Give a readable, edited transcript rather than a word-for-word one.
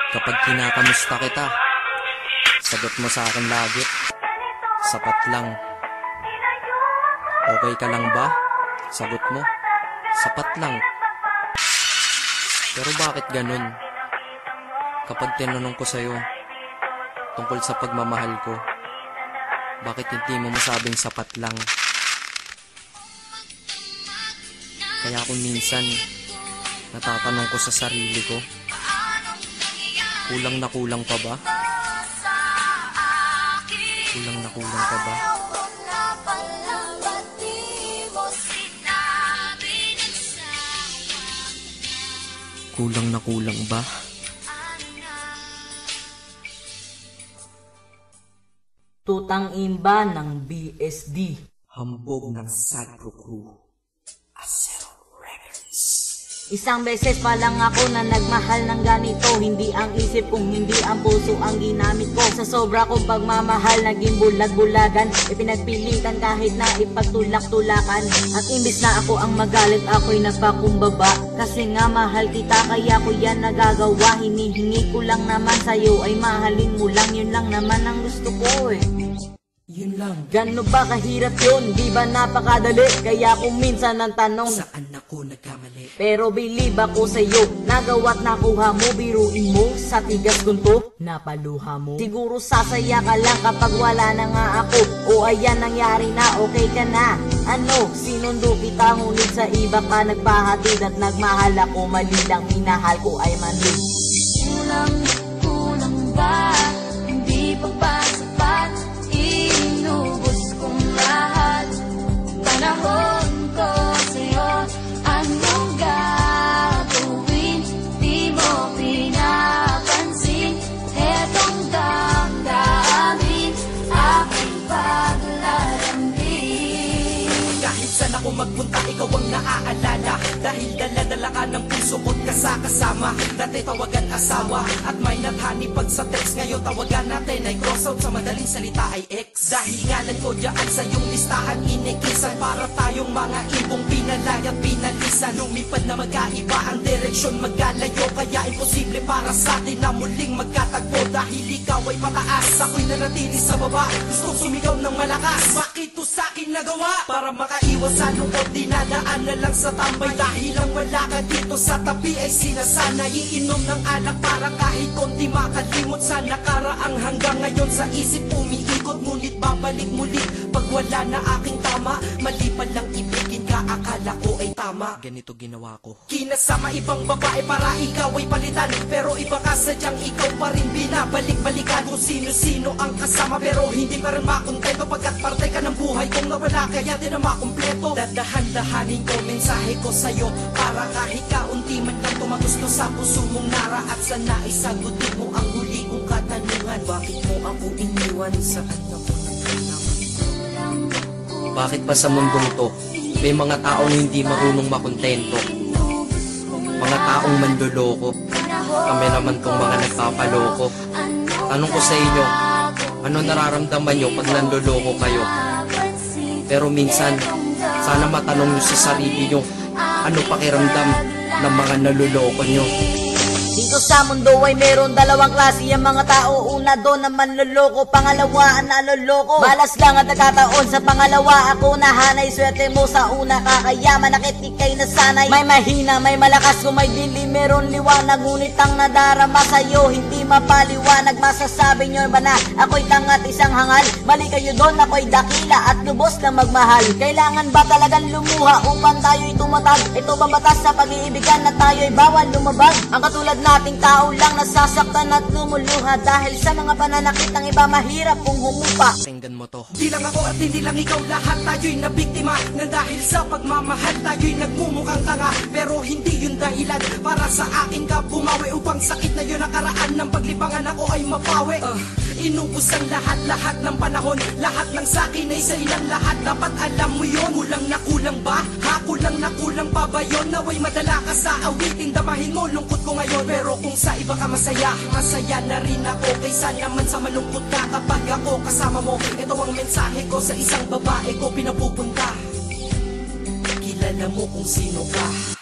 Kapag kinakamusta kita, sagot mo sa akin lagi, sapat lang. Okay ka lang ba? Sagot mo, sapat lang. Pero bakit ganun? Kapag tinanong ko sa'yo tungkol sa pagmamahal ko, bakit hindi mo masabing sapat lang? Kaya kung minsan natatanong ko sa sarili ko, kulang na kulang pa ba? Kulang na kulang pa ba? Kulang na kulang ba? Tutang imba ng BSD. Hambog ng Sagro Crew. Acero Records. Isang beses pa lang ako na nagmahal ng ganito. Hindi ang isip kung hindi ang puso ang ginamit ko. Sa sobra kong pagmamahal, naging bulag-bulagan. Ipinagpilitan kahit na ipagtulak-tulakan. At imbis na ako ang magalit, ako'y nagpakumbaba. Kasi nga mahal kita, kaya ko yan nagagawa. Hinihingi ko lang naman sa'yo ay mahalin mo lang. Yun lang naman ang gusto ko eh. Yun lang. Gano ba kahirap yun? Di ba napakadali? Kaya kung minsan ang tanong, saan ako nagkamali? pero believe ako sa'yo, nagawa't nakuha mo. Biruin mo sa tigas gunto, napaluha mo. Siguro sasaya ka lang kapag wala na nga ako. O ayan, nangyari na, okay ka na. Ano, sinundo kita, ngunit sa iba ka nagpahatid. At nagmahal ako, mali lang, minahal ko ay mali. Kulang, kulang ba? Hindi pa ba sapat? Inubos kong lahat. Panahon ko sa'yo, anong gagawin? Di mo pinapansin. Etong damdamin, aking paglalambing. Kahit saan ako magpunta, ikaw ang naaalala. Dahil dala-dala ka ng puso ko't kasama. Dati tawagan asawa at may nathani pag sa text. Ngayon tawagan natin ay cross out, sa madaling salita ay ex. Dahil ngalan ko dyan sa iyong listahan, inikisan para tayong mga ibong pinalay at pinalisan. Lumipad na magkaiba ang direksyon, magkalayo. Kaya imposible para sa atin na muling magkatagpo. Dahil ikaw ay pataas, ako'y nanatili sa baba. Gustong sumigaw ng malakas, bakit to sa akin nagawa? Para makaiwas sa lungkot, dinadaan na lang sa tambay. Dahil ang wala ka dito sa tabi ay sinasanay. Iinom ng alak para kahit konti makalimot sa nakaraang. Hanggang ngayon sa isip umiikot, ngunit babalik muli pag wala na aking tama. Mali pa lang ibigin ka, akala ko ay tama. Ganito ginawa ko, kinasama ibang babae para ikaw ay palitan. Pero iba ka, sadyang ikaw pa rin binabalik-balikan. Kung sino-sino ang kasama pero hindi pa rin makontento. Pagkat parte ka ng buhay kong nawala, kaya din na makumpleto. Dadahan-dahanin ko mensahe ko sa'yo, para kahit kaunti man lang tumagusto sa puso mong nara. At sana isagutin mo ang huli kong katanungan, bakit mo ako iniwan sa kanya ko nagkalaman? Bakit ba sa mundong to may mga taong hindi marunong makontento? Mga taong manloloko. Kami naman tong mga nagpapaloko. Tanong ko sa inyo, ano nararamdaman nyo pag nanloloko kayo? Pero minsan, sana matanong nyo sa sarili nyo, ano pakiramdam ng mga naluloko nyo? Dito sa mundo ay meron dalawang klase ang mga tao. Una doon ang manloloko, pangalawa ang naloloko. Malas lang at nagkataon sa pangalawa ako nahanay. Swerte mo sa una kakayaman, nakitikay na sanay. May mahina, may malakas, kung may dili meron liwanag. Ngunit ang nadarama sa'yo hindi mapaliwanag. Masasabi nyo ba na ako'y tangat isang hangal? Mali kayo doon, ako'y dakila at lubos na magmahal. Kailangan ba talagang lumuha upang tayo'y tumatag? Ito ba batas sa pag-iibigan na tayo'y bawal lumabag? Ang katulad nating tao lang nasasaktan at lumuluha dahil sa mga pananakit ng iba, mahirap kung humupa. Pakinggan mo to. Di lang ako at hindi lang ikaw, lahat tayo'y nabiktima na dahil sa pagmamahal tayo'y nagmumukhang tanga. Pero hindi yun dahilan para sa akin ka bumawi, upang sakit na yun nakaraan ng paglibangan ako ay mapawi. Inubos ang lahat-lahat ng panahon, lahat ng sakin ay sa ilang lahat. Dapat alam mo yun, kulang na kulang ba? Ha, kulang na kulang pa ba yun? Naway madala ka sa awitin, damahin mo lungkot ko ngayon. Pero kung sa iba ka masaya, masaya na rin ako. Kaysa naman sa malungkot ka kapag ako kasama mo. Ito ang mensahe ko sa isang babae ko pinapupunta. Kilala mo kung sino ka.